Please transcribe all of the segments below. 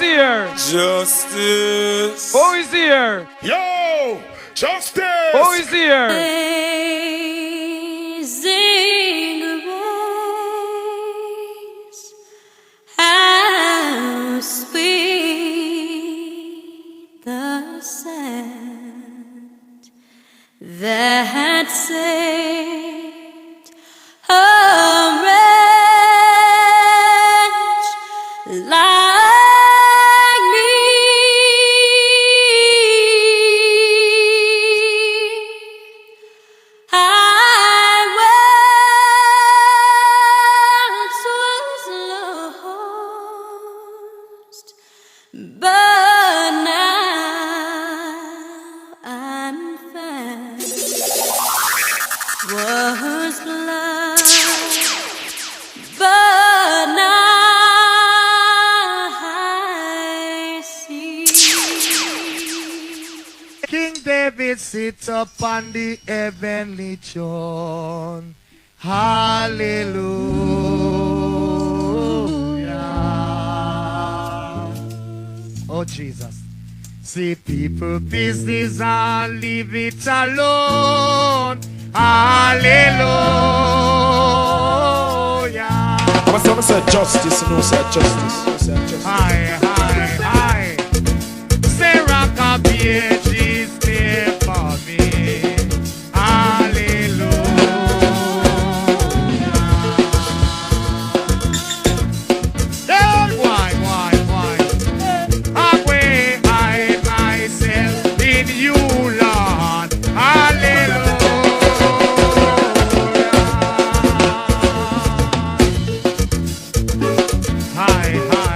here? Justice. Who is here? Yo, justice. Who is here? Amazing grace, how sweet the sound that saved a wretch like me. I once was lost, but now I'm found. Was blind, but now I see. King David sits upon the heavenly throne. Hallelujah. Oh, Jesus. See people business and leave it alone. Hallelujah. What's up? Say justice. No, say justice. No, say justice. Hi, hi, hi. Sarah can be a Jesus there for me. Hallelujah. Then why? Away I myself in you, Lord. Hallelujah. Hi, hi.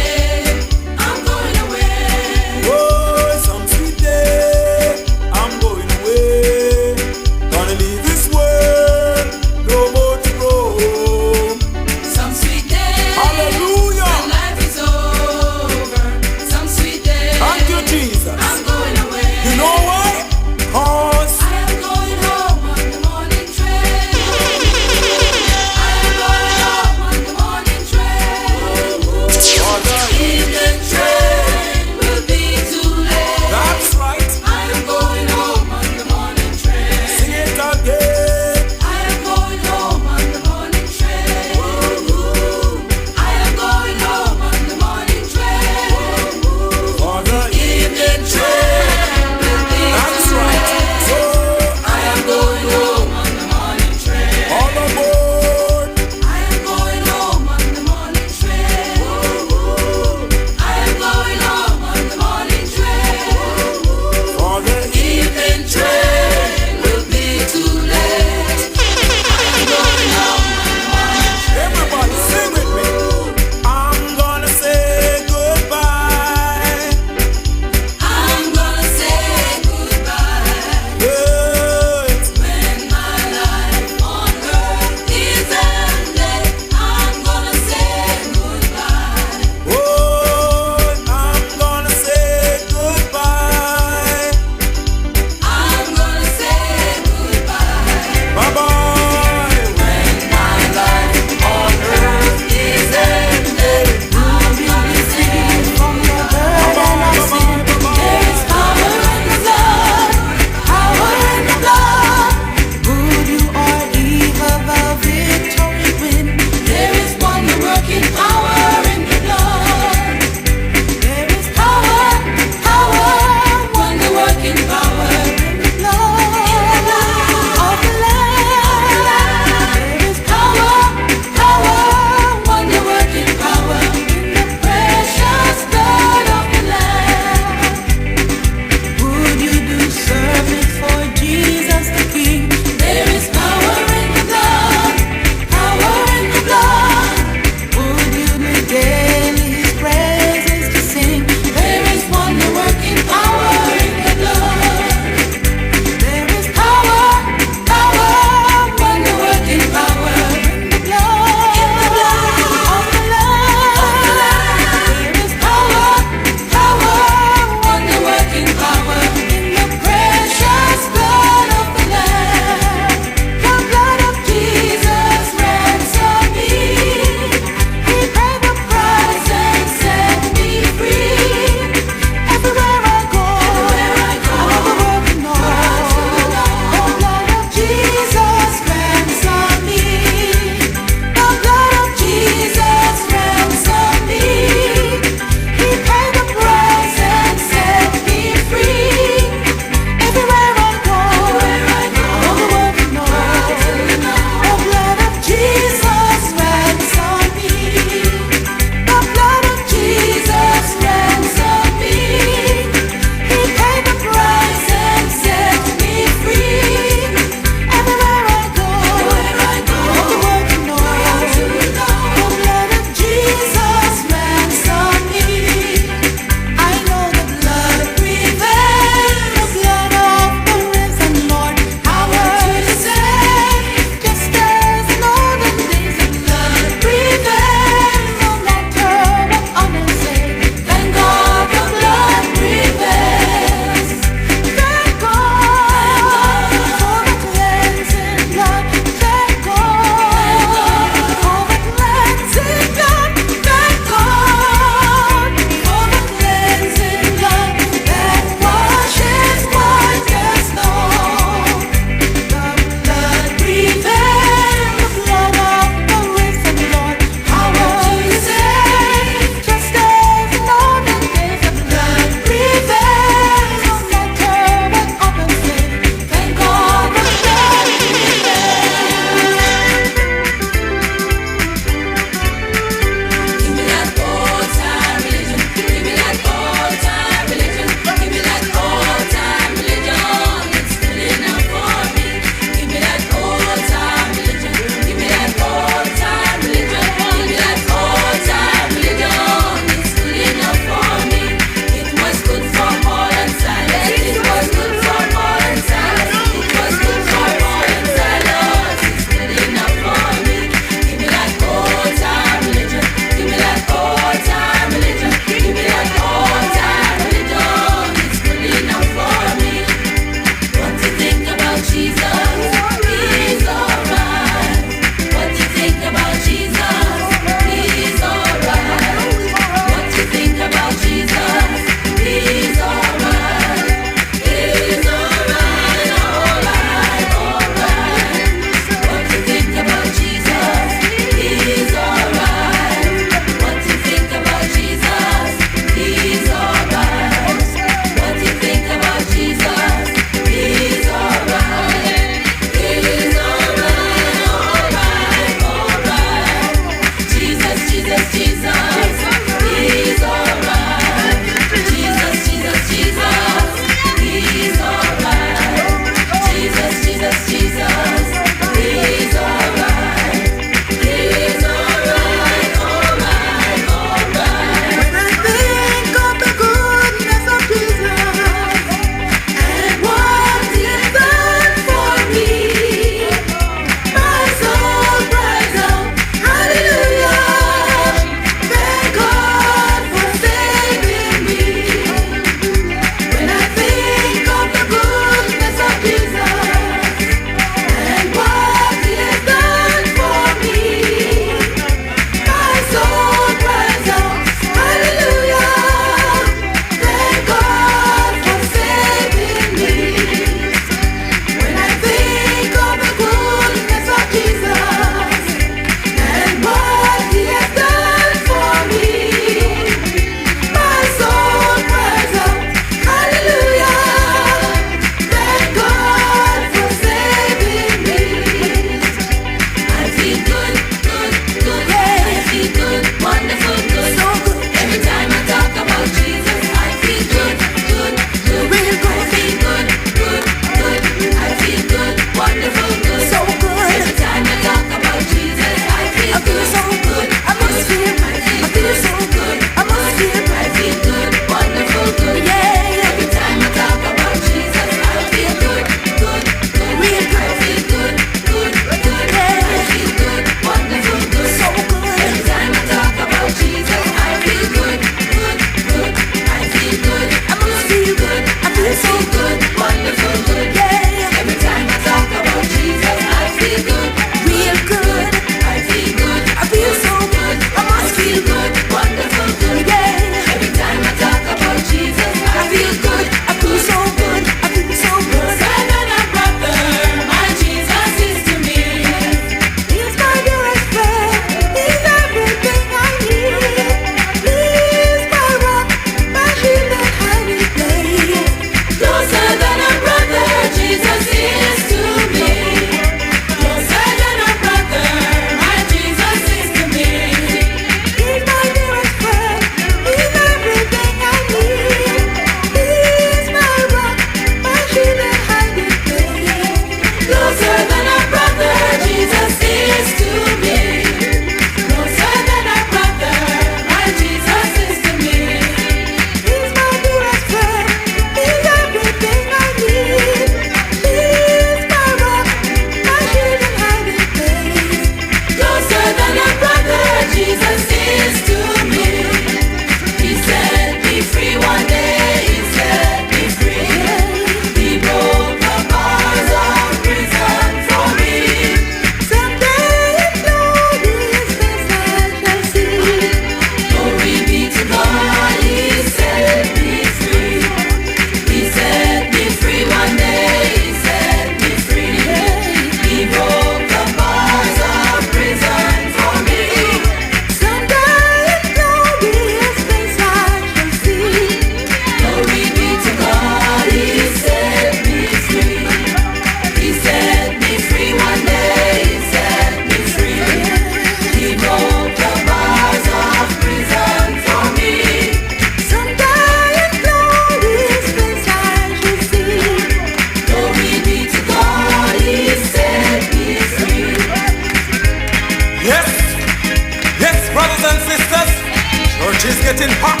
getting hot,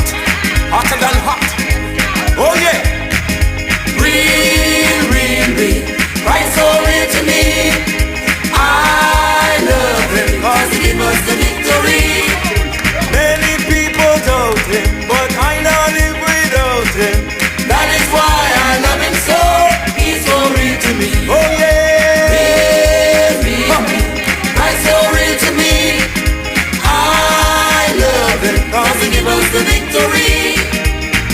hotter than hot. Oh yeah. Real, real, real. Christ so real to me. I love him cause he gave us the victory. Many people doubt him, but I don't live without him. That is why I love him so. He's so real to me. Oh yeah. Real, real, real. Christ so real to me. I love him cause he gave us the victory.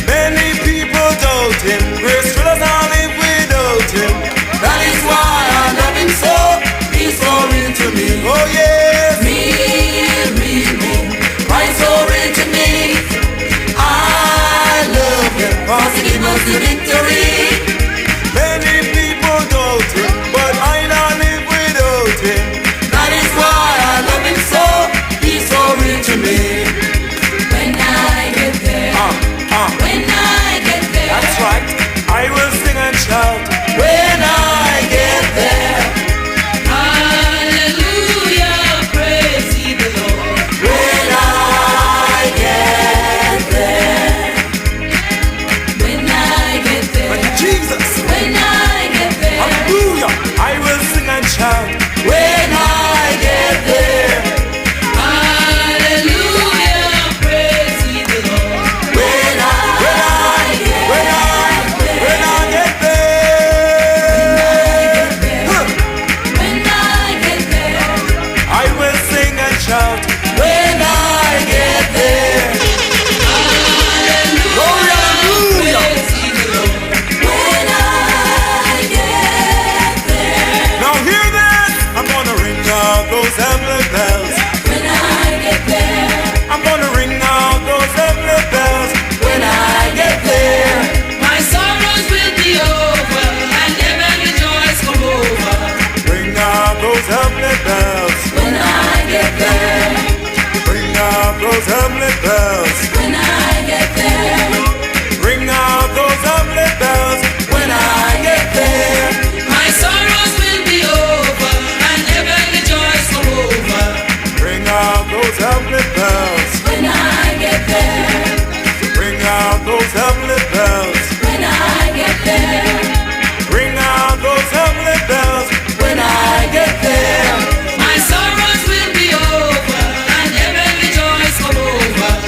Many people doubt him. Grace will us all live without him. That is why I love him so. He's so real to me. Oh yes. Real, real, real. Christ so real to me. I love him cause he gave us the victory. Many people doubt him, but I don't live without him. That is why I love him so. He's so real to me. When I get there, when I get there, That's right. I will sing and shout when I get there. hallelujah, praise ye the Lord. When I get there. When I get there, But Jesus, when I get there, hallelujah, I will sing and shout when I get there. hallelujah, praise ye the Lord. When I get there. Huh. When I get there, I will sing and shout when I get there. Glory, hallelujah. praise ye the Lord. When I get there, Now hear this. I'm gonna ring out those heavenly bells. when I get there, I'm gonna ring out those heavenly bells when I get there. my sorrows will be over and heaven rejoice come over. Ring out those heavenly bells. When I get there, Ring out those heavenly bells. when I get there, Ring out those heavenly bells when I get there. my sorrows will be over and heaven rejoice come over. Ring out those heavenly bells. When I get there, Ring out those heavenly bells. when I get there, Ring out those heavenly bells when I get there. my sorrows will be over and heaven rejoice come over.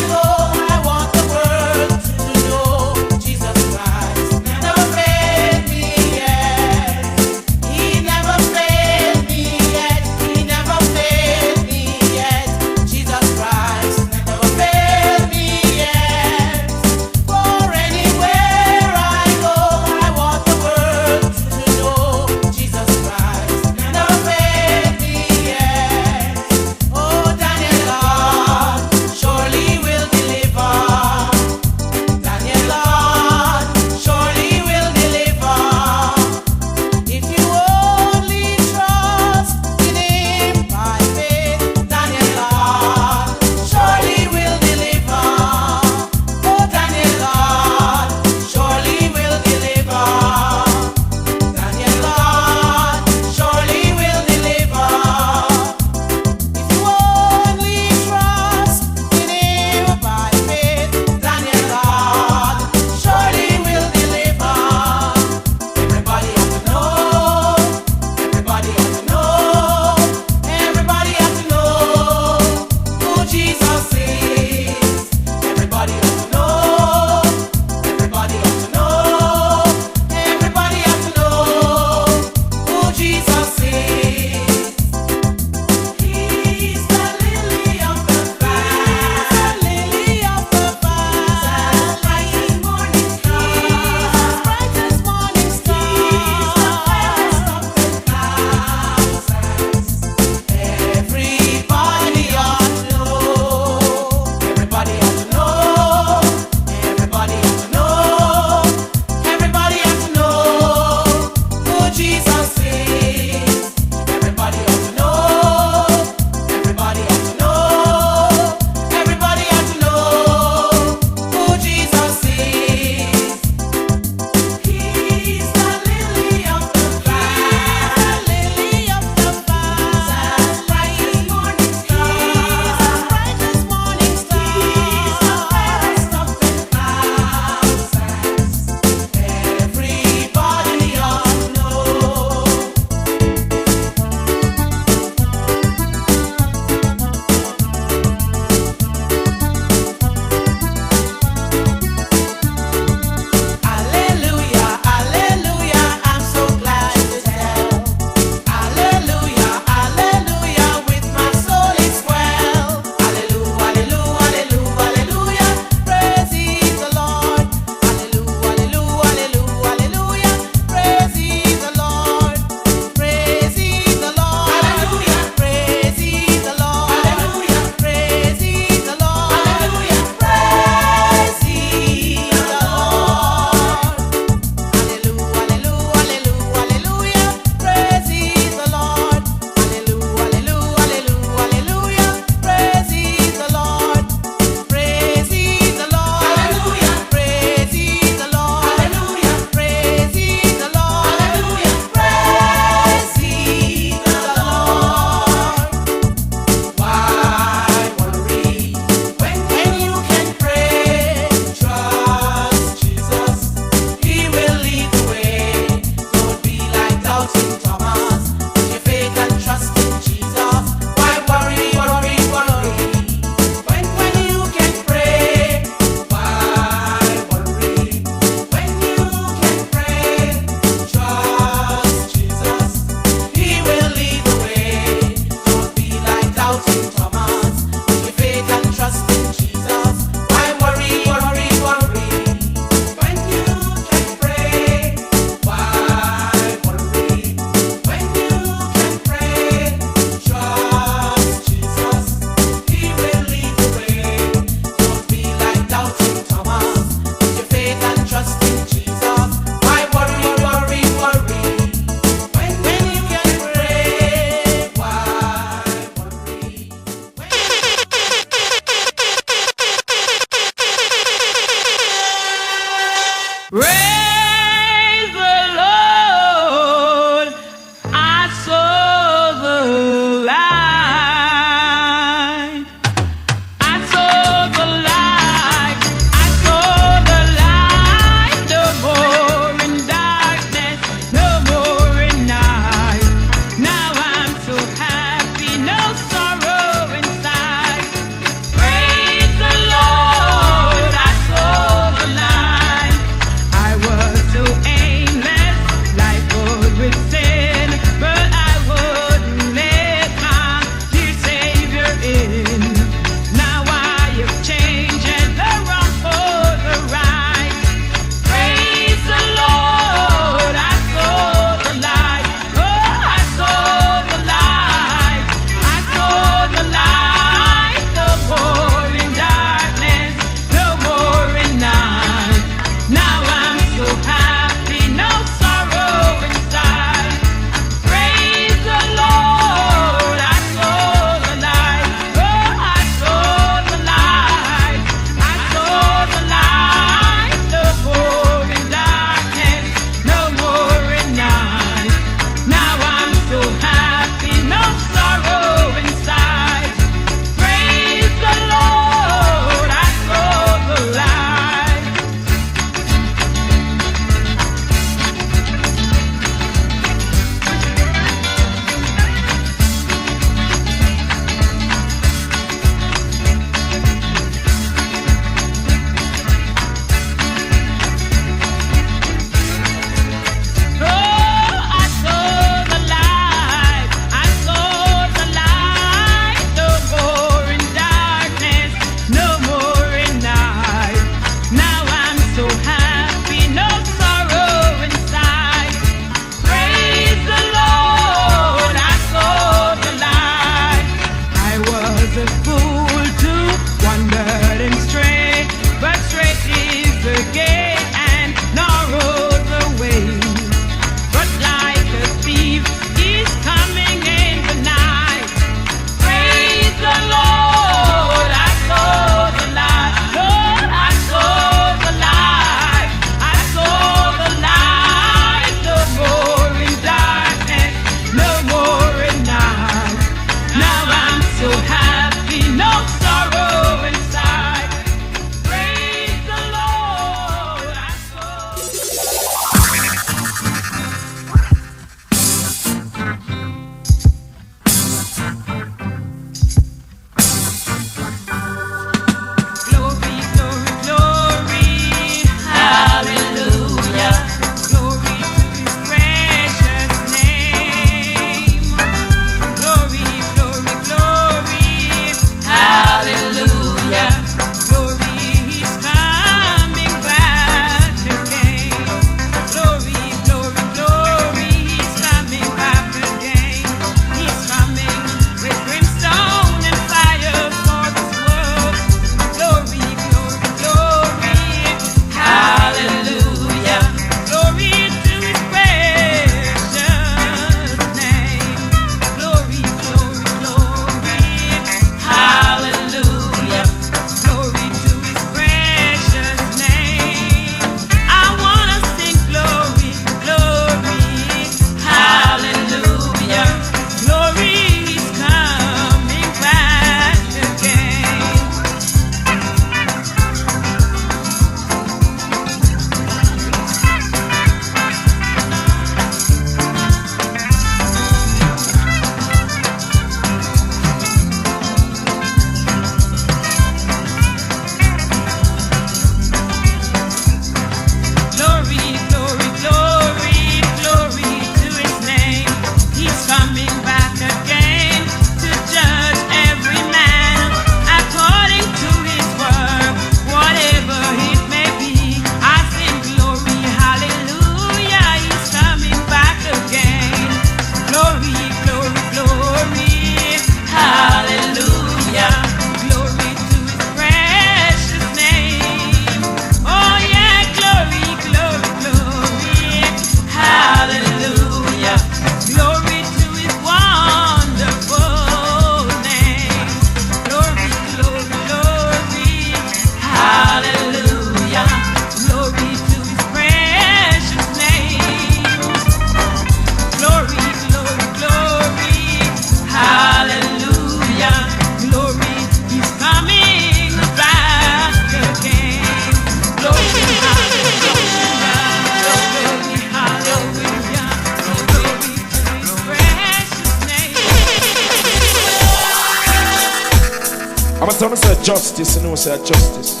tell me say justice, you know say justice.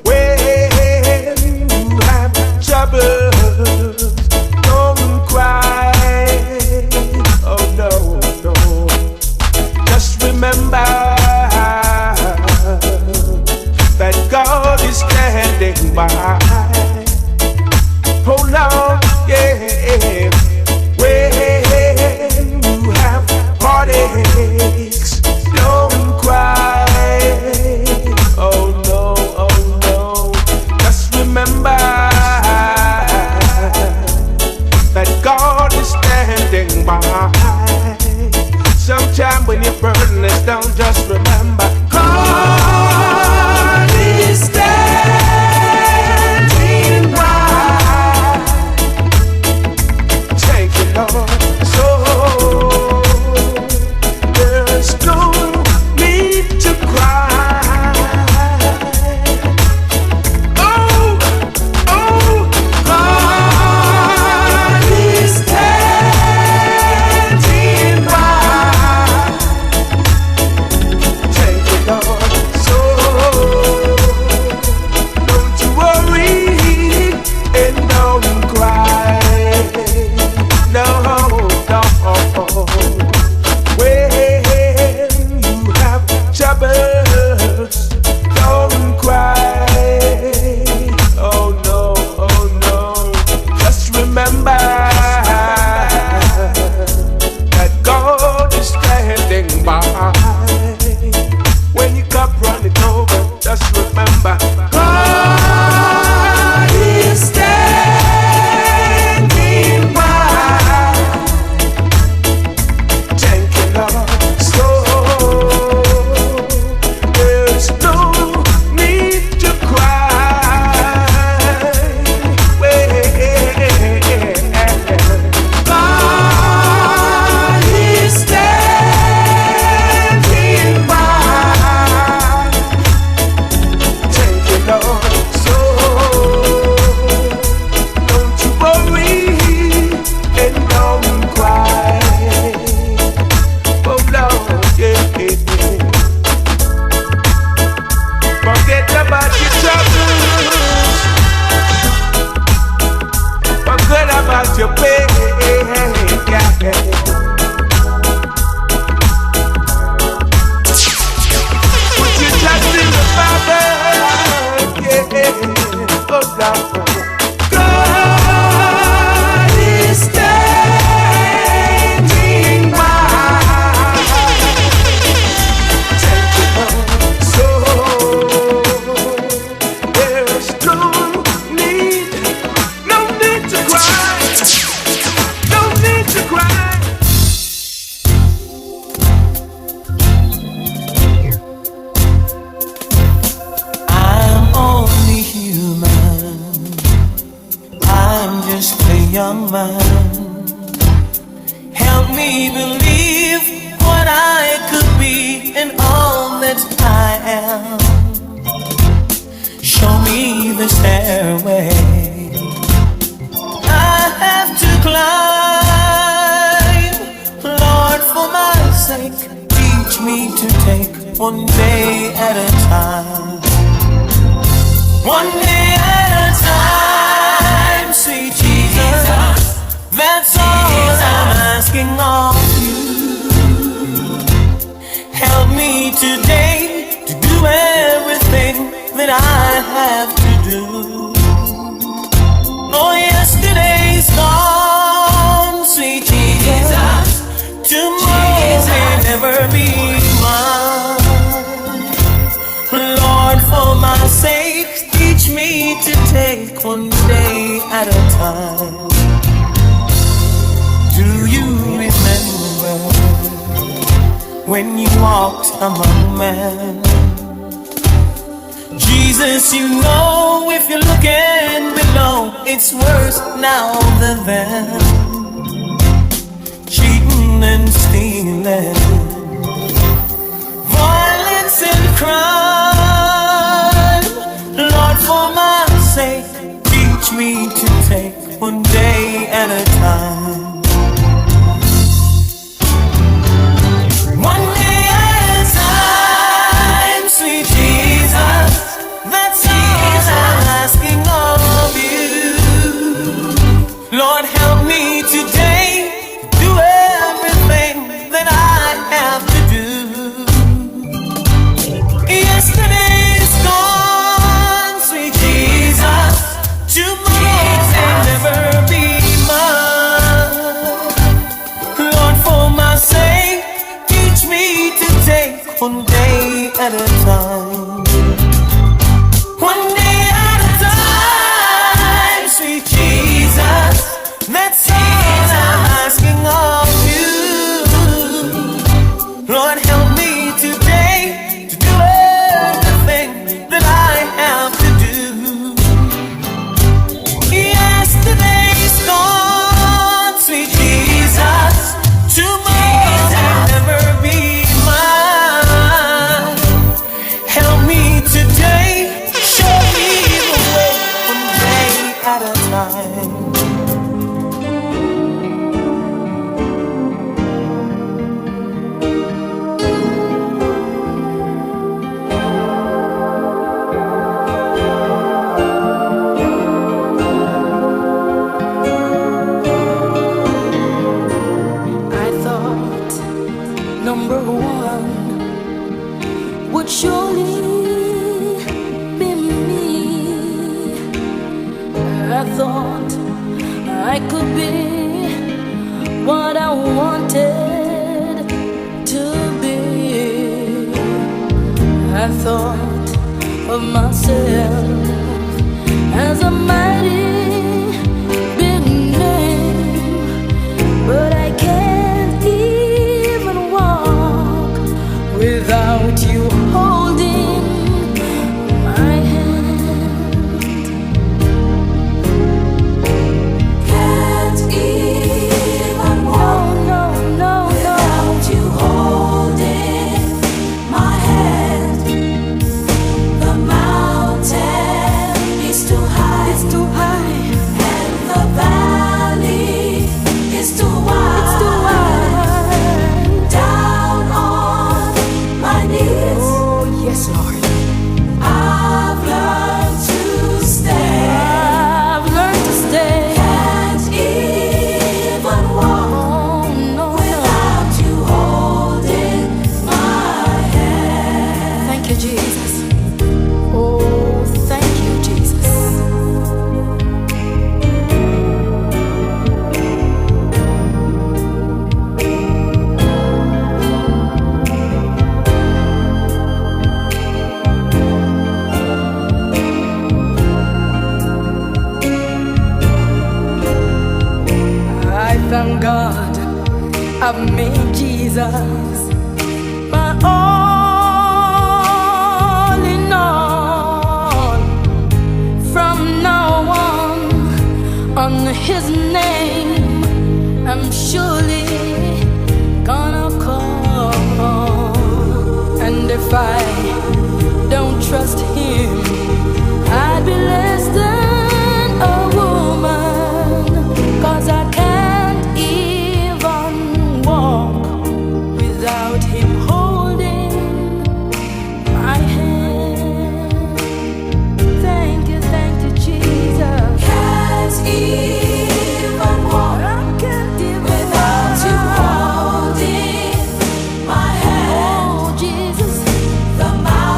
When you have trouble, don't cry. Oh no, no. Just remember that God is standing by. Hold on, yeah. When you have heartaches, don't cry. Oh no, oh no. Just remember that God is standing by. Sometime when you're burdenless, don't just remember God is standing by. Thank you, Lord. So there's no need to cry. Oh, oh, God is standing by. Thank you, Lord. So don't you worry and don't cry. No, no. When you have troubles, don't cry. Oh no, oh no. Just remember that God is standing by. When your cup runneth over, just remember God is standing by. Thank you, Lord. So there's no need to cry. Well, God is standing by. Thank you, Lord. So don't you worry and don't cry. Oh Lord, yeah. Forget about your troubles. Forget about your pain. Yeah. Put your trust in the Father. Yeah. Oh Lord. God is standing by. Thank you, Lord. So there's no need to cry. No need to cry. I'm only human. I'm just a young man. Help me believe what I could be and all that I am. Show me the stairway I have to climb. Lord, for my sake, teach me to take one day at a time. One day at a time, sweet Jesus. That's all I'm asking of you. Help me today to do everything that I have to do. Oh, yesterday's gone, sweet Jesus. Tomorrow may never be mine. Lord, for my sake, teach me to take one day at a time. Do you remember when you walked among men? Jesus, you know if you're looking below, it's worse now than then. Cheating and stealing, violence and crime. Lord, for my sake, teach me to take one day at a time. One day at a time. what I wanted to be. I thought of myself as a mighty big name, but I can't even walk without you holding my hand. Can't even walk without you holding my hand. The mountain is too high, and the valley is too wide. Down on my knees, Oh, yes, Lord. I've learned to stay. I've learned to stay. Can't even walk Oh, no, without you holding my hand. Thank you, Jesus. Oh, thank you, Jesus. I thank God I've made Jesus my all in all. From now on His name, I'm surely gonna call. And if I don't trust Him, I'd be less than a woman, 'cause I can't even walk without Him holding my hand. Thank you, Jesus. Can't even walk I can't even without you holding my hand. Oh, Jesus. The mountain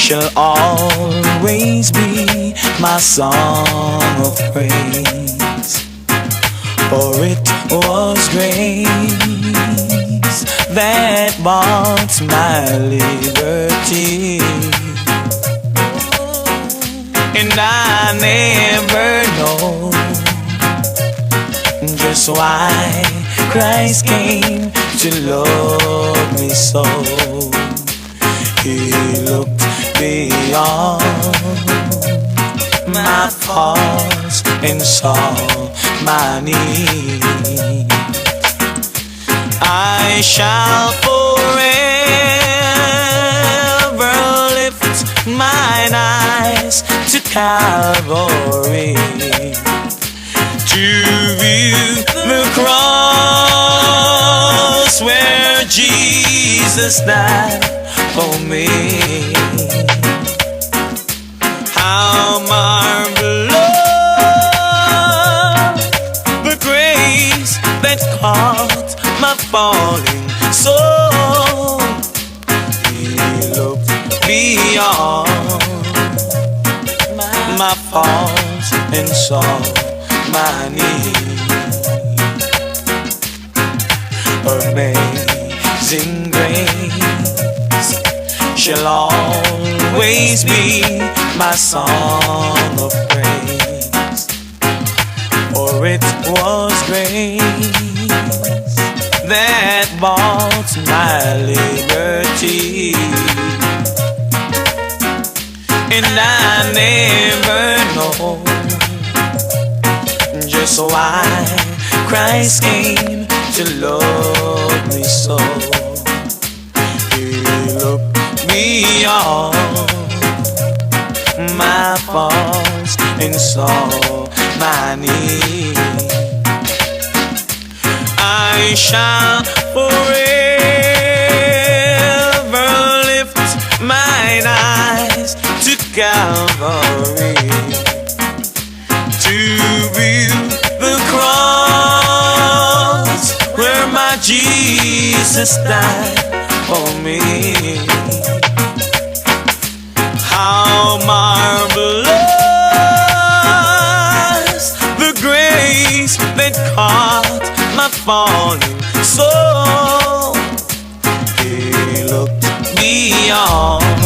shall always be my song of praise. For it was grace that bought my liberty, and I never know just why Christ came to love me so. He looked beyond my faults and saw my need. I shall forever lift mine eyes to Calvary, to view the cross where Jesus died for me. How marvelous the grace that caught my falling soul. He looked beyond my faults and saw my need. Amazing grace shall always be my song of praise. For it was grace that bought my liberty, and I never know just why Christ came to love me so. He looked beyond my faults and saw my need. I shall forever lift mine eyes to Calvary, to view the cross where my Jesus died for me. How marvelous the grace that caught my falling soul. He looked beyond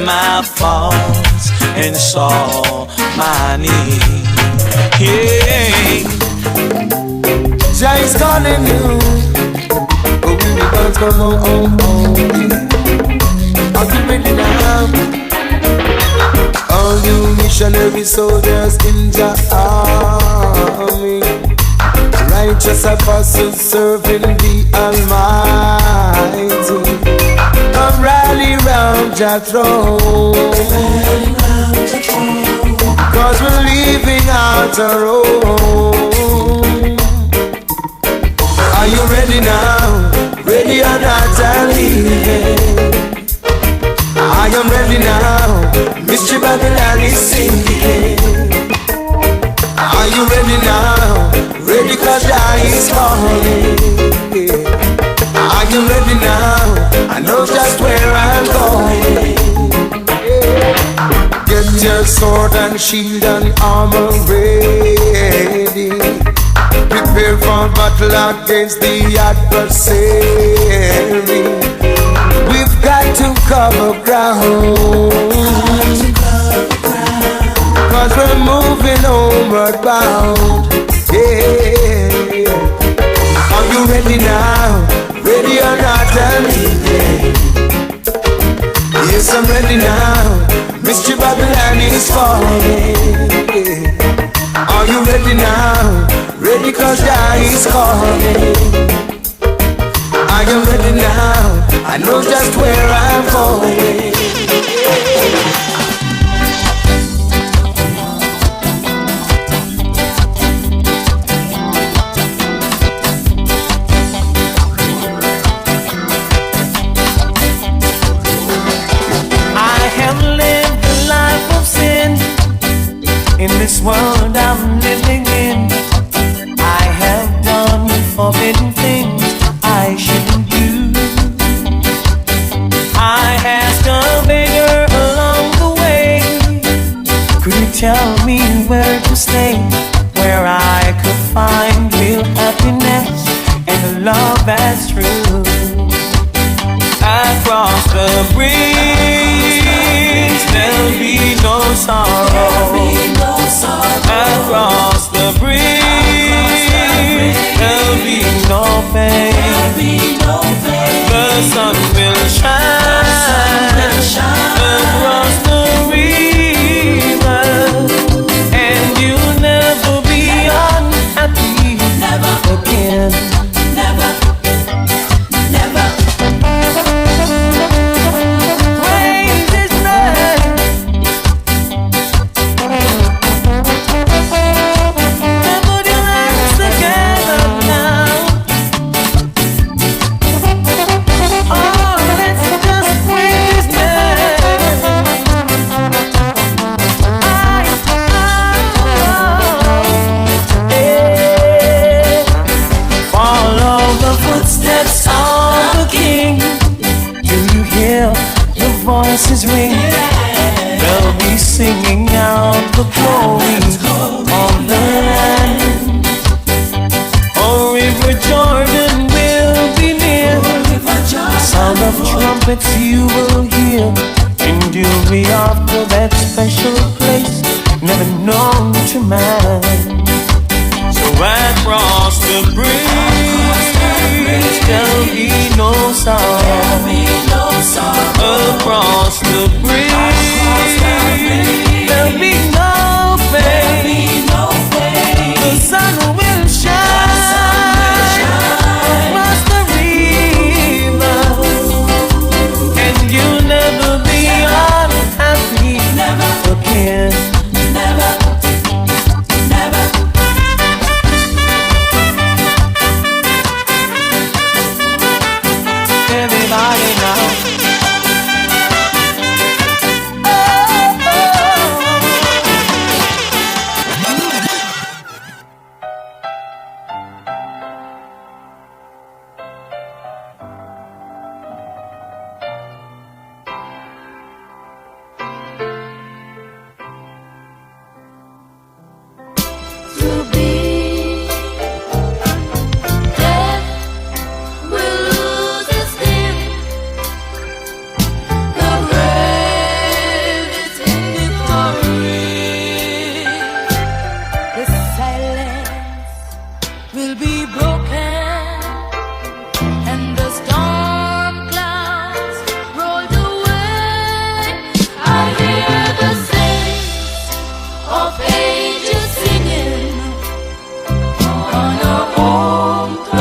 my faults and saw my need. Yeah. Jah is calling you, but we the birds come home. Are you ready now? All you missionary soldiers in Jah army, righteous apostles serving the Almighty, come rally round Jah throne, 'cause we're leaving out our own. Are you ready now? Ready or not, I'm leaving. I am ready now. Mystery Babylon is singing. Are you ready now? Ready 'cause Jah is calling. Are you ready now? I know just where I'm going. Get your sword and shield and armor ready. Prepare for battle against the adversary. We've got to cover ground, 'cause we're moving homeward bound. Yeah. Are you ready now? Ready or not, I'm leaving. Yes, I'm ready now. Mystery Babylon is falling. Yeah. Are you ready now? Ready 'cause Jah is calling. I am ready now. I know just where I'm going. I have lived a life of sin in this world I'm living in. I have done forbidden things I shouldn't do. I have done tell me where to stay, where I could find real happiness and a love that's true. Across the bridge, there'll be no sorrow. Across the bridge, there'll be no pain. The sun will shine across the river, and you'll never be unhappy again. Praise His name. Put your hands together now. Oh, let's just praise His name. Follow the footsteps of the King. Do you hear the voices ring? They'll be singing out the glory of the land. Oh, River Jordan will be near. The sound of trumpets you will hear, and you'll be off to that special place never known to man. So across the bridge, there'll be no sorrow. Across the bridge, there'll be no pain. The sun will shine across the river, and you'll never be unhappy again. Everybody now. To be death will lose its sting. The grave is victory. The silence will be broken, and the storm clouds rolled away. I hear the saints of ages singing on a homecoming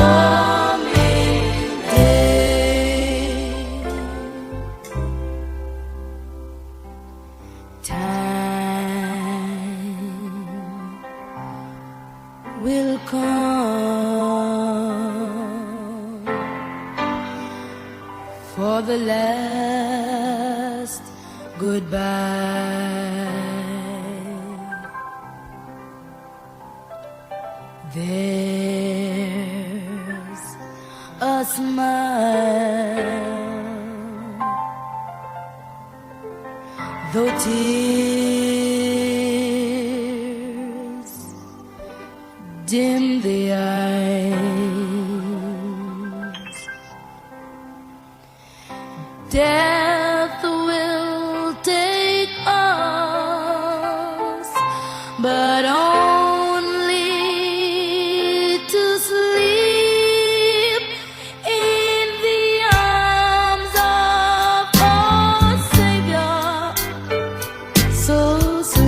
day. Time will come for the last goodbye. There's a smile, though tears dim the eyes. Death will take us, but only to sleep in the arms of our Savior, so sweet.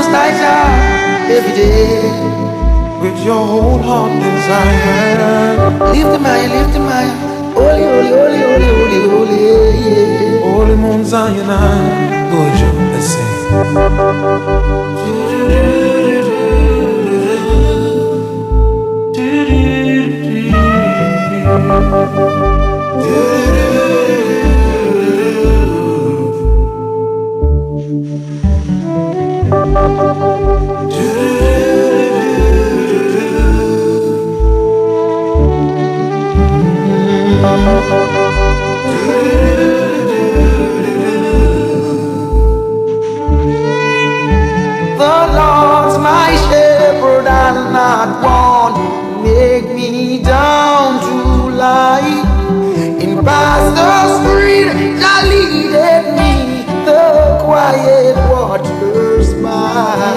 most high God every day. With your whole heart desire, lift him high, holy, holy, holy, holy, holy, holy, yeah. Holy Mount Zion, good job, let's sing. The Lord's my shepherd, I'll not want. Make me down to lie in pastures green, that leadeth me the quiet waters by.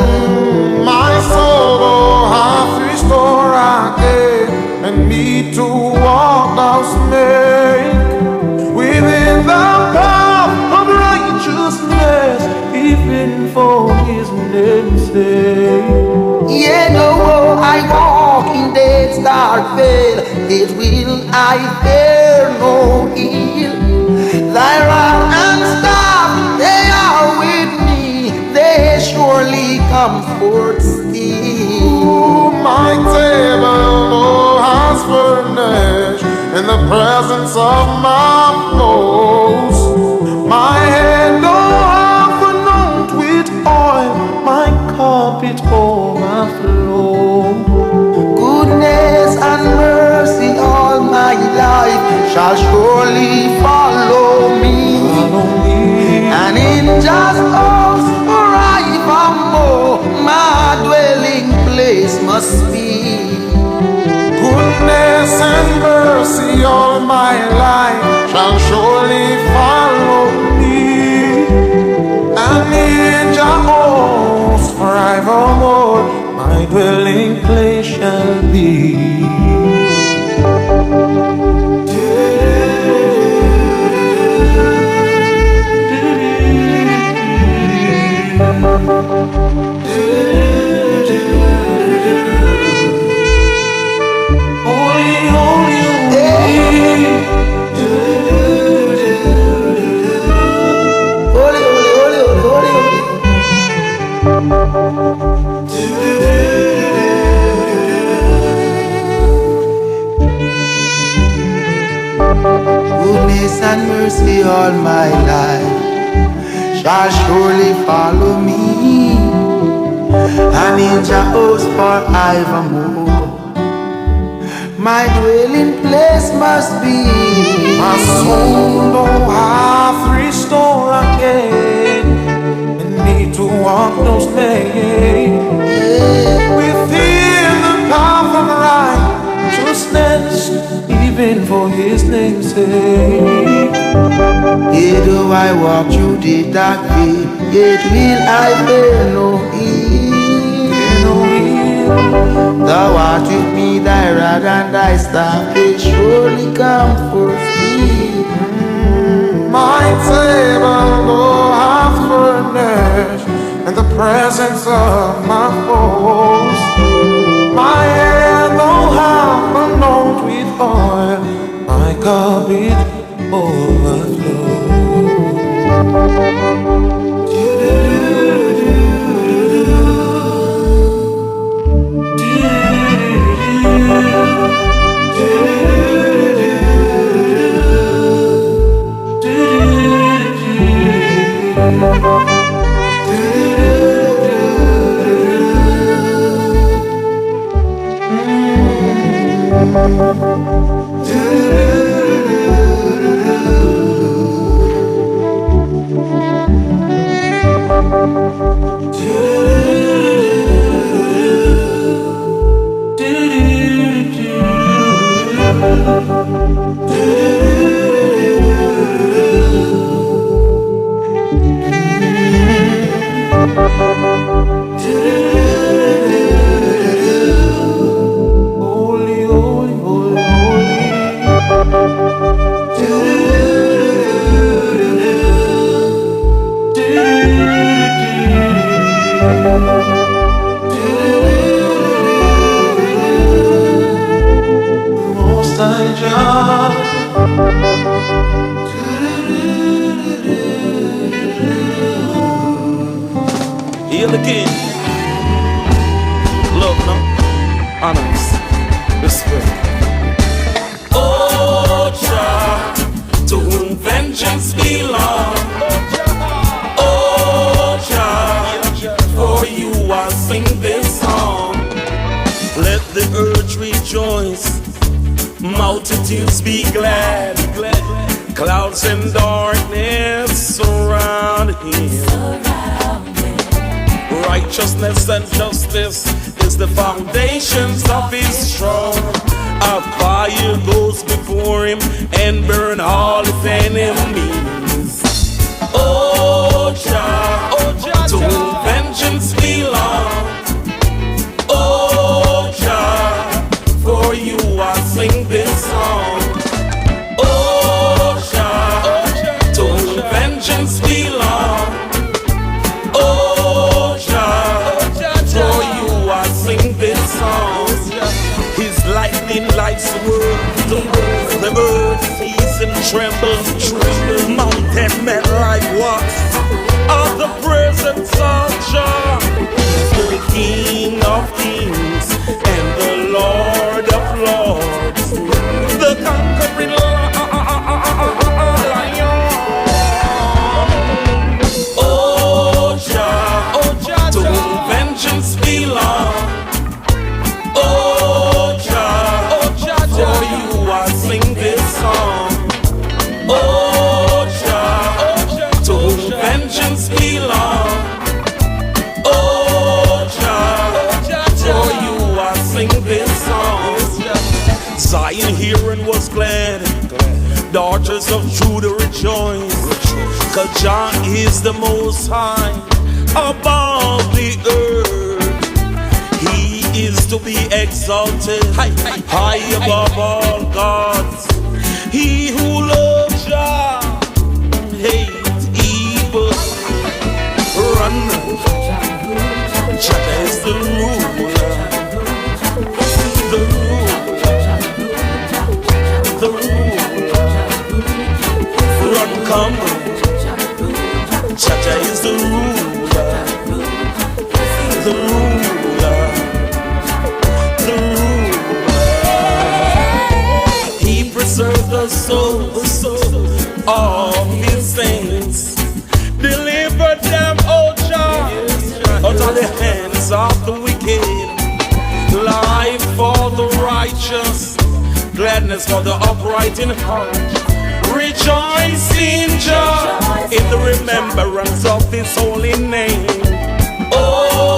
My soul hath restored again, and me to walk thou make within the path of righteousness, even for his name's sake. Yeah, no, I walk in death's dark vale, it will I fear no ill. Thy rod and staff, they are with me, they surely comfort still. My table has furnished in the presence of my foes. My head half anointed with oil, my cup it overflow. Goodness and mercy all my life shall surely follow me. And in just house forevermore, my dwelling place must be. Goodness and mercy all my life shall surely follow me. And in Jehovah's forevermore, my dwelling place shall be. Goodness and mercy all my life shall surely follow me, and in Jehovah's forevermore, my dwelling place must be. My soul hath restored again, and me to walk those days within the path of righteousness, even for his name's sake. Yet do I walk through the dark way, yet will I fear no evil. Thou art with me, thy rod and thy staff, they surely comfort me. My table hath furnished in the presence of my foes. My head thou hast anointed with oil, my cup it overflows. Holy, holy, holy, holy. Hail the King. Love, no? Honors. Respect. Oh, Jah, to whom vengeance belongs. Oh, Jah, for you I sing this song. Let the earth rejoice, multitudes be glad. Clouds and darkness surround him. Righteousness and justice is the foundations of his throne. A fire goes before him and burn all his enemies. Oh, Jah, to whom vengeance belongs. Oh, Jah, for you I sing this song. Oh, Jah, to whom vengeance belongs. Oh, Jah, for you I sing this song. His lightning lights the world. The earth sees and trembles. Mountain men like what? Of the presence of Jah, the King of kings and the Lord of lords, the conquering lion. Oh, Jah, to whom vengeance belongs. Oh, Jah, for you I sing this song. Oh, Jah, to whom vengeance belongs. Oh, Jah, for you I sing this song. Zion hearing was glad, daughters of Judah rejoice, 'cause Jah is the most high above the earth. He is to be exalted, high above all gods. He who loves Jah hates evil. Run, Jah is the ruler, the ruler, the ruler. Run, come, Jah is the ruler, the ruler, the ruler. He preserves the souls of his saints, delivered them, oh Jah, out of the hands of the wicked. Life for the righteous, gladness for the upright in heart. Rejoice in Jah, in the remembrance of his holy name. Oh,